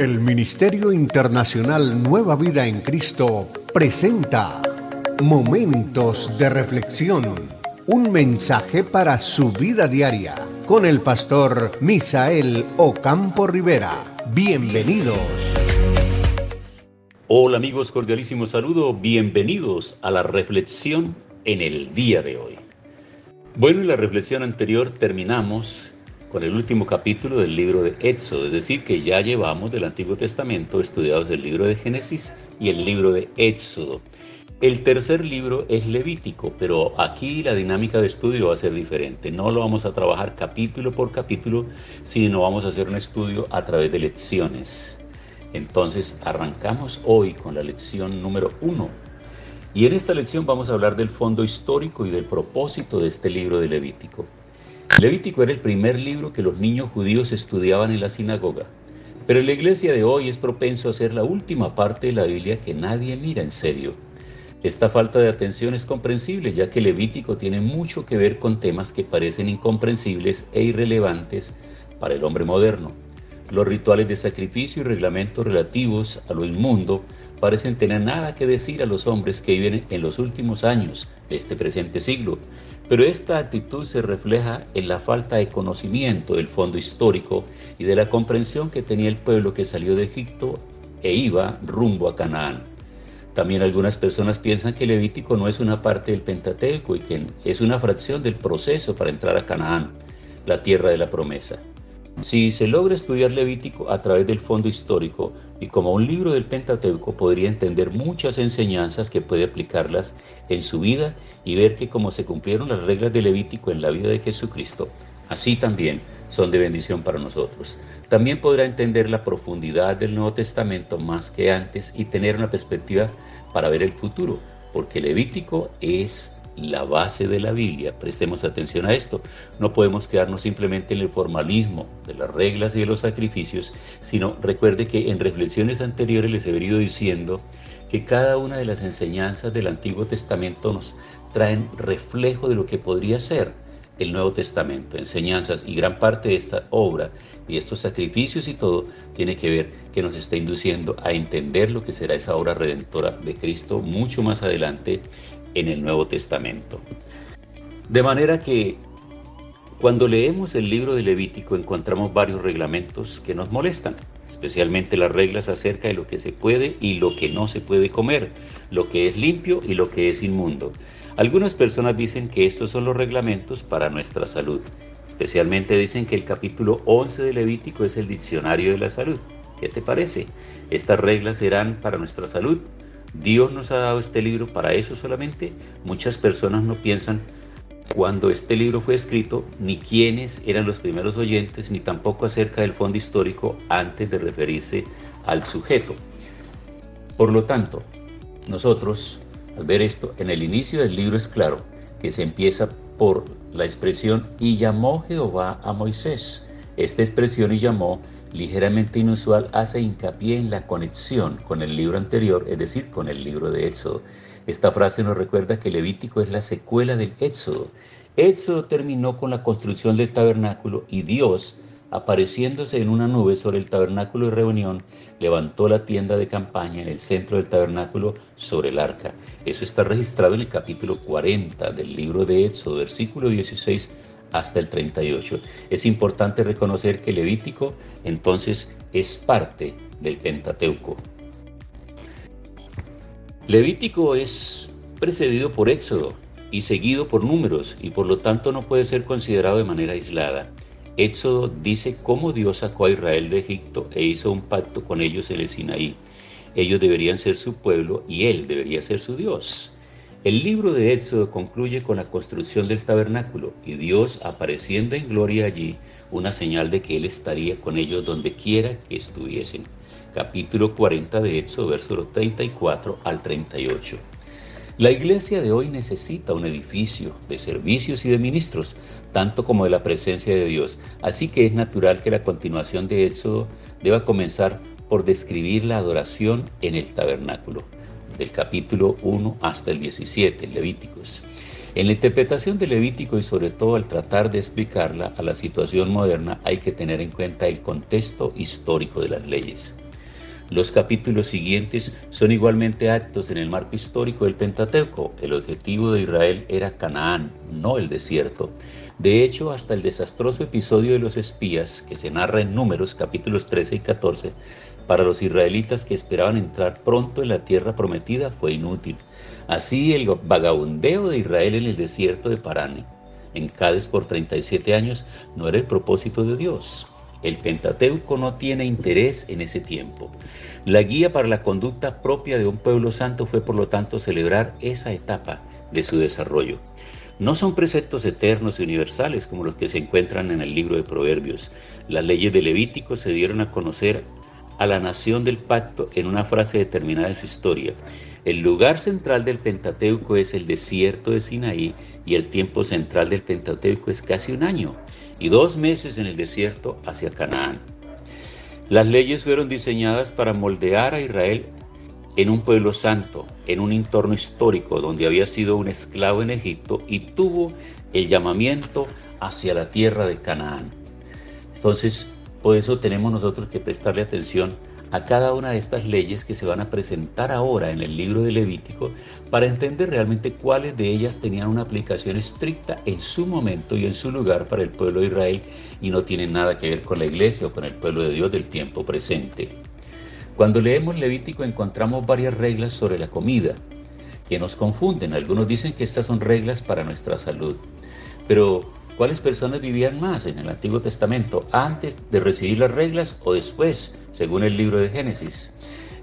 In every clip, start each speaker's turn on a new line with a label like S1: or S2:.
S1: El Ministerio Internacional Nueva Vida en Cristo presenta Momentos de Reflexión, un mensaje para su vida diaria, con el pastor Misael Ocampo Rivera. Bienvenidos.
S2: Hola amigos, cordialísimo saludo, bienvenidos a la reflexión en el día de hoy. Bueno, en la reflexión anterior terminamos con el último capítulo del libro de Éxodo, es decir, que ya llevamos del Antiguo Testamento estudiados el libro de Génesis y el libro de Éxodo. El tercer libro es Levítico, pero aquí la dinámica de estudio va a ser diferente. No lo vamos a trabajar capítulo por capítulo, sino vamos a hacer un estudio a través de lecciones. Entonces, arrancamos hoy con la lección número 1. Y en esta lección vamos a hablar del fondo histórico y del propósito de este libro de Levítico. Levítico era el primer libro que los niños judíos estudiaban en la sinagoga, pero en la iglesia de hoy es propenso a ser la última parte de la Biblia que nadie mira en serio. Esta falta de atención es comprensible, ya que Levítico tiene mucho que ver con temas que parecen incomprensibles e irrelevantes para el hombre moderno. Los rituales de sacrificio y reglamentos relativos a lo inmundo parecen tener nada que decir a los hombres que viven en los últimos años de este presente siglo, pero esta actitud se refleja en la falta de conocimiento del fondo histórico y de la comprensión que tenía el pueblo que salió de Egipto e iba rumbo a Canaán. También algunas personas piensan que Levítico no es una parte del Pentateuco y que es una fracción del proceso para entrar a Canaán, la tierra de la promesa. Si se logra estudiar Levítico a través del fondo histórico y como un libro del Pentateuco, podría entender muchas enseñanzas que puede aplicarlas en su vida y ver que como se cumplieron las reglas de Levítico en la vida de Jesucristo, así también son de bendición para nosotros. También podrá entender la profundidad del Nuevo Testamento más que antes y tener una perspectiva para ver el futuro, porque Levítico es la base de la Biblia. Prestemos atención a esto. No podemos quedarnos simplemente en el formalismo de las reglas y de los sacrificios, sino recuerde que en reflexiones anteriores les he venido diciendo que cada una de las enseñanzas del Antiguo Testamento nos traen reflejo de lo que podría ser el Nuevo Testamento, enseñanzas, y gran parte de esta obra y estos sacrificios y todo tiene que ver que nos está induciendo a entender lo que será esa obra redentora de Cristo mucho más adelante en el Nuevo Testamento. De manera que cuando leemos el libro de Levítico encontramos varios reglamentos que nos molestan, especialmente las reglas acerca de lo que se puede y lo que no se puede comer, lo que es limpio y lo que es inmundo. Algunas personas dicen que estos son los reglamentos para nuestra salud. Especialmente dicen que el capítulo 11 de Levítico es el diccionario de la salud. ¿Qué te parece? ¿Estas reglas serán para nuestra salud? ¿Dios nos ha dado este libro para eso solamente? Muchas personas no piensan cuando este libro fue escrito, ni quiénes eran los primeros oyentes, ni tampoco acerca del fondo histórico antes de referirse al sujeto. Por lo tanto, nosotros, al ver esto, en el inicio del libro es claro que se empieza por la expresión «y llamó Jehová a Moisés». Esta expresión «y llamó», ligeramente inusual, hace hincapié en la conexión con el libro anterior, es decir, con el libro de Éxodo. Esta frase nos recuerda que Levítico es la secuela del Éxodo. Éxodo terminó con la construcción del tabernáculo y Dios, apareciéndose en una nube sobre el tabernáculo de reunión, levantó la tienda de campaña en el centro del tabernáculo sobre el arca. Eso está registrado en el capítulo 40 del libro de Éxodo, versículo 16 hasta el 38. Es importante reconocer que Levítico entonces es parte del Pentateuco. Levítico es precedido por Éxodo y seguido por Números y por lo tanto no puede ser considerado de manera aislada. Éxodo dice cómo Dios sacó a Israel de Egipto e hizo un pacto con ellos en el Sinaí. Ellos deberían ser su pueblo y Él debería ser su Dios. El libro de Éxodo concluye con la construcción del tabernáculo y Dios apareciendo en gloria allí, una señal de que Él estaría con ellos donde quiera que estuviesen. Capítulo 40 de Éxodo, versos 34 al 38. La iglesia de hoy necesita un edificio de servicios y de ministros, tanto como de la presencia de Dios. Así que es natural que la continuación de Éxodo deba comenzar por describir la adoración en el tabernáculo, del capítulo 1 hasta el 17, Levíticos. En la interpretación de Levítico y sobre todo al tratar de explicarla a la situación moderna hay que tener en cuenta el contexto histórico de las leyes. Los capítulos siguientes son igualmente actos en el marco histórico del Pentateuco. El objetivo de Israel era Canaán, no el desierto. De hecho, hasta el desastroso episodio de los espías, que se narra en Números capítulos 13 y 14, para los israelitas que esperaban entrar pronto en la tierra prometida fue inútil. Así el vagabundeo de Israel en el desierto de Parán, en Cádiz por 37 años, no era el propósito de Dios. El Pentateuco no tiene interés en ese tiempo. La guía para la conducta propia de un pueblo santo fue, por lo tanto, celebrar esa etapa de su desarrollo. No son preceptos eternos y universales como los que se encuentran en el libro de Proverbios. Las leyes de Levítico se dieron a conocer a la nación del pacto en una frase determinada en su historia. El lugar central del Pentateuco es el desierto de Sinaí y el tiempo central del Pentateuco es casi un año y 2 meses en el desierto hacia Canaán. Las leyes fueron diseñadas para moldear a Israel en un pueblo santo, en un entorno histórico donde había sido un esclavo en Egipto y tuvo el llamamiento hacia la tierra de Canaán. Entonces, por eso tenemos nosotros que prestarle atención a cada una de estas leyes que se van a presentar ahora en el libro de Levítico para entender realmente cuáles de ellas tenían una aplicación estricta en su momento y en su lugar para el pueblo de Israel y no tienen nada que ver con la iglesia o con el pueblo de Dios del tiempo presente. Cuando leemos Levítico encontramos varias reglas sobre la comida que nos confunden. Algunos dicen que estas son reglas para nuestra salud, pero ¿cuáles personas vivían más en el Antiguo Testamento, antes de recibir las reglas o después, según el libro de Génesis?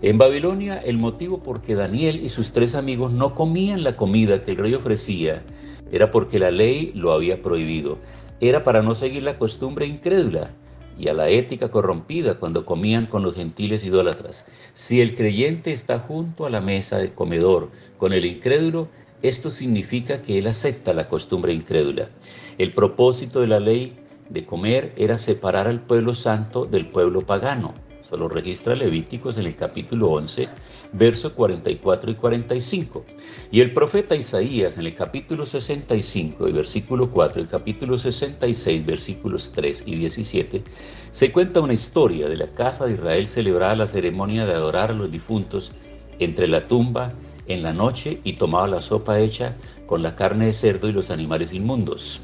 S2: En Babilonia, el motivo por que Daniel y sus 3 amigos no comían la comida que el rey ofrecía era porque la ley lo había prohibido. Era para no seguir la costumbre incrédula y a la ética corrompida cuando comían con los gentiles idólatras. Si el creyente está junto a la mesa de comedor con el incrédulo, esto significa que él acepta la costumbre incrédula. El propósito de la ley de comer era separar al pueblo santo del pueblo pagano. Eso lo registra Levíticos en el capítulo 11, versos 44 y 45. Y el profeta Isaías en el capítulo 65 y versículo 4, el capítulo 66, versículos 3 y 17, se cuenta una historia de la casa de Israel celebrada la ceremonia de adorar a los difuntos entre la tumba en la noche y tomaba la sopa hecha con la carne de cerdo y los animales inmundos.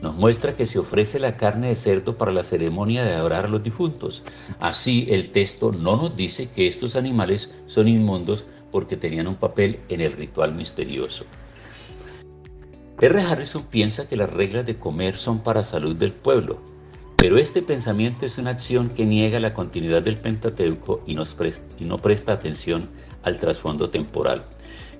S2: Nos muestra que se ofrece la carne de cerdo para la ceremonia de adorar a los difuntos. Así, el texto no nos dice que estos animales son inmundos porque tenían un papel en el ritual misterioso. R. Harrison piensa que las reglas de comer son para salud del pueblo, pero este pensamiento es una acción que niega la continuidad del Pentateuco y no presta atención al trasfondo temporal.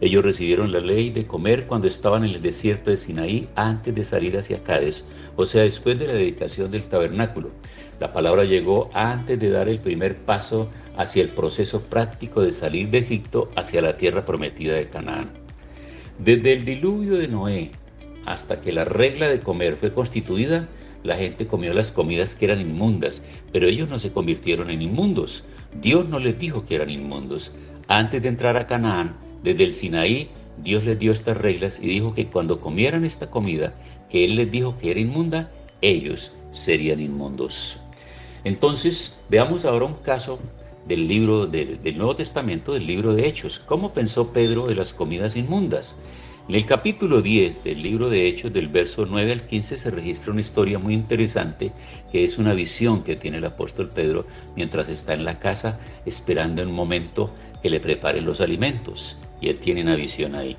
S2: Ellos recibieron la ley de comer cuando estaban en el desierto de Sinaí antes de salir hacia Cádiz, o sea, después de la dedicación del tabernáculo. La palabra llegó antes de dar el primer paso hacia el proceso práctico de salir de Egipto hacia la tierra prometida de Canaán. Desde el diluvio de Noé hasta que la regla de comer fue constituida, la gente comió las comidas que eran inmundas, pero ellos no se convirtieron en inmundos. Dios no les dijo que eran inmundos. Antes de entrar a Canaán, desde el Sinaí, Dios les dio estas reglas y dijo que cuando comieran esta comida, que Él les dijo que era inmunda, ellos serían inmundos. Entonces, veamos ahora un caso del libro del Nuevo Testamento, del libro de Hechos. ¿Cómo pensó Pedro de las comidas inmundas? En el capítulo 10 del libro de Hechos, del verso 9 al 15, se registra una historia muy interesante, que es una visión que tiene el apóstol Pedro mientras está en la casa esperando en un momento que le preparen los alimentos. Y él tiene una visión ahí.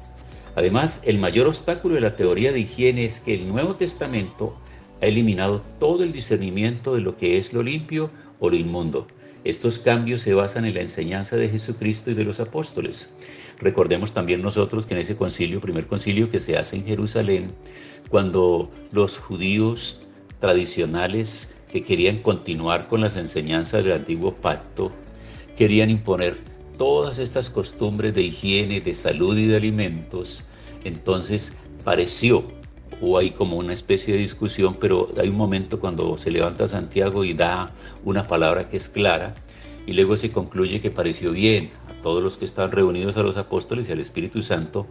S2: Además, el mayor obstáculo de la teoría de higiene es que el Nuevo Testamento ha eliminado todo el discernimiento de lo que es lo limpio o lo inmundo. Estos cambios se basan en la enseñanza de Jesucristo y de los apóstoles. Recordemos también nosotros que en ese concilio, primer concilio que se hace en Jerusalén, cuando los judíos tradicionales que querían continuar con las enseñanzas del antiguo pacto, querían imponer todas estas costumbres de higiene, de salud y de alimentos, entonces hubo ahí como una especie de discusión, pero hay un momento cuando se levanta Santiago y da una palabra que es clara, y luego se concluye que pareció bien a todos los que estaban reunidos, a los apóstoles y al Espíritu Santo,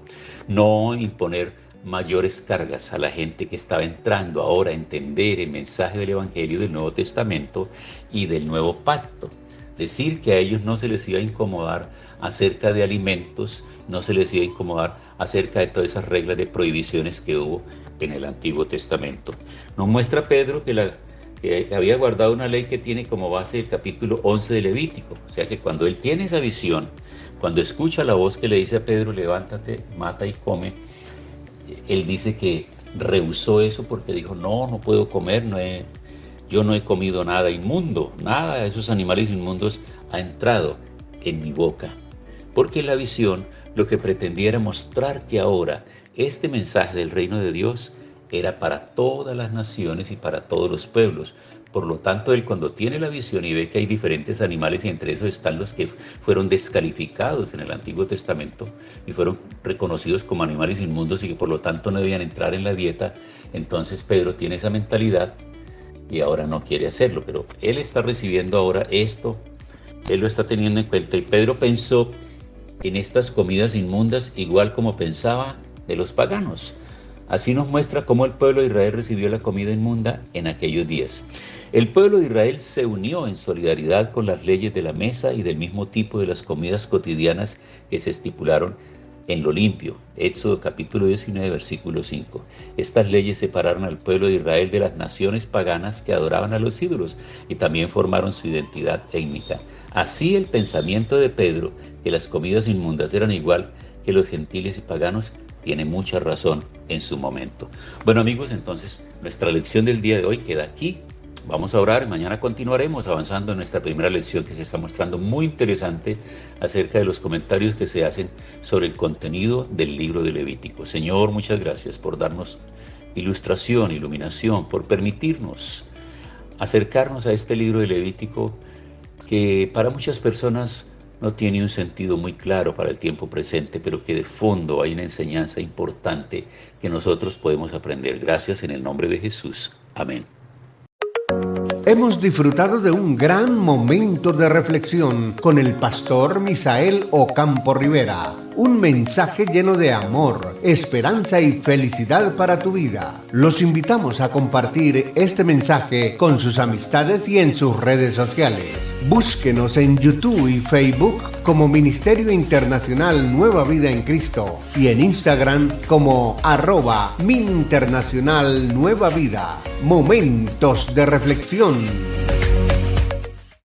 S2: no imponer mayores cargas a la gente que estaba entrando ahora a entender el mensaje del Evangelio del Nuevo Testamento y del Nuevo Pacto. decir que a ellos no se les iba a incomodar acerca de alimentos, no se les iba a incomodar acerca de todas esas reglas de prohibiciones que hubo en el Antiguo Testamento. Nos muestra Pedro que había guardado una ley que tiene como base el capítulo 11 de Levítico. O sea que cuando él tiene esa visión, cuando escucha la voz que le dice a Pedro, levántate, mata y come, él dice que rehusó eso porque dijo, no puedo comer, yo no he comido nada inmundo, nada de esos animales inmundos ha entrado en mi boca. Porque la visión lo que pretendía era mostrar que ahora este mensaje del reino de Dios era para todas las naciones y para todos los pueblos. Por lo tanto, él cuando tiene la visión y ve que hay diferentes animales y entre esos están los que fueron descalificados en el Antiguo Testamento y fueron reconocidos como animales inmundos y que por lo tanto no debían entrar en la dieta, entonces Pedro tiene esa mentalidad y ahora no quiere hacerlo, pero él está recibiendo ahora esto, él lo está teniendo en cuenta y Pedro pensó en estas comidas inmundas igual como pensaba de los paganos. Así nos muestra cómo el pueblo de Israel recibió la comida inmunda en aquellos días. El pueblo de Israel se unió en solidaridad con las leyes de la mesa y del mismo tipo de las comidas cotidianas que se estipularon en lo limpio. Éxodo capítulo 19, versículo 5. Estas leyes separaron al pueblo de Israel de las naciones paganas que adoraban a los ídolos y también formaron su identidad étnica. Así el pensamiento de Pedro, que las comidas inmundas eran igual que los gentiles y paganos, tiene mucha razón en su momento. Bueno amigos, entonces nuestra lección del día de hoy queda aquí. Vamos a orar y mañana continuaremos avanzando en nuestra primera lección que se está mostrando muy interesante acerca de los comentarios que se hacen sobre el contenido del libro de Levítico. Señor, muchas gracias por darnos ilustración, iluminación, por permitirnos acercarnos a este libro de Levítico que para muchas personas no tiene un sentido muy claro para el tiempo presente, pero que de fondo hay una enseñanza importante que nosotros podemos aprender. Gracias en el nombre de Jesús. Amén.
S1: Hemos disfrutado de un gran momento de reflexión con el pastor Misael Ocampo Rivera. Un mensaje lleno de amor, esperanza y felicidad para tu vida. Los invitamos a compartir este mensaje con sus amistades y en sus redes sociales. Búsquenos en YouTube y Facebook como Ministerio Internacional Nueva Vida en Cristo y en Instagram como @MinInternacional Nueva Vida. Momentos de reflexión.